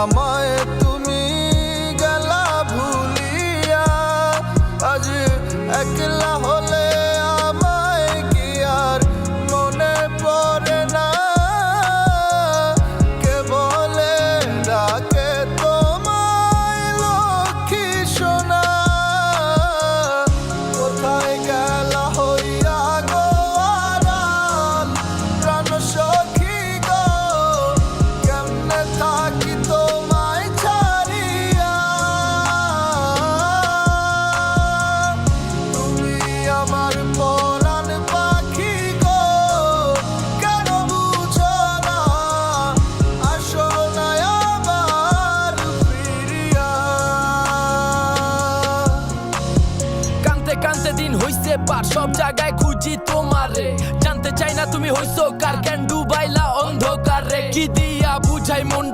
আমায় তুমি গেলা ভুলিয়া, আজ একলা হলে আমায় কি আর মনে পড়ে না? কে বলে ডাকে তোমায় লক্ষ্মী সোনা, কোথায় গেলা হইয়া গো আড়াল প্রাণ সখী গো, কেমনে থাকি তোমায় ছাড়িয়া? তুমি আমার পরাণ পাখি গো, কেন বুঝো না? আসো না আবার ফিরিয়া। কানতে কানতে দিন হইছে পার, সব জায়গায় খুঁজি তোমারে। জানতে চাই না তুমি হইছো কার, কেন ডুবাইলা অন্ধকারে? কি দিয়া বুঝাই মন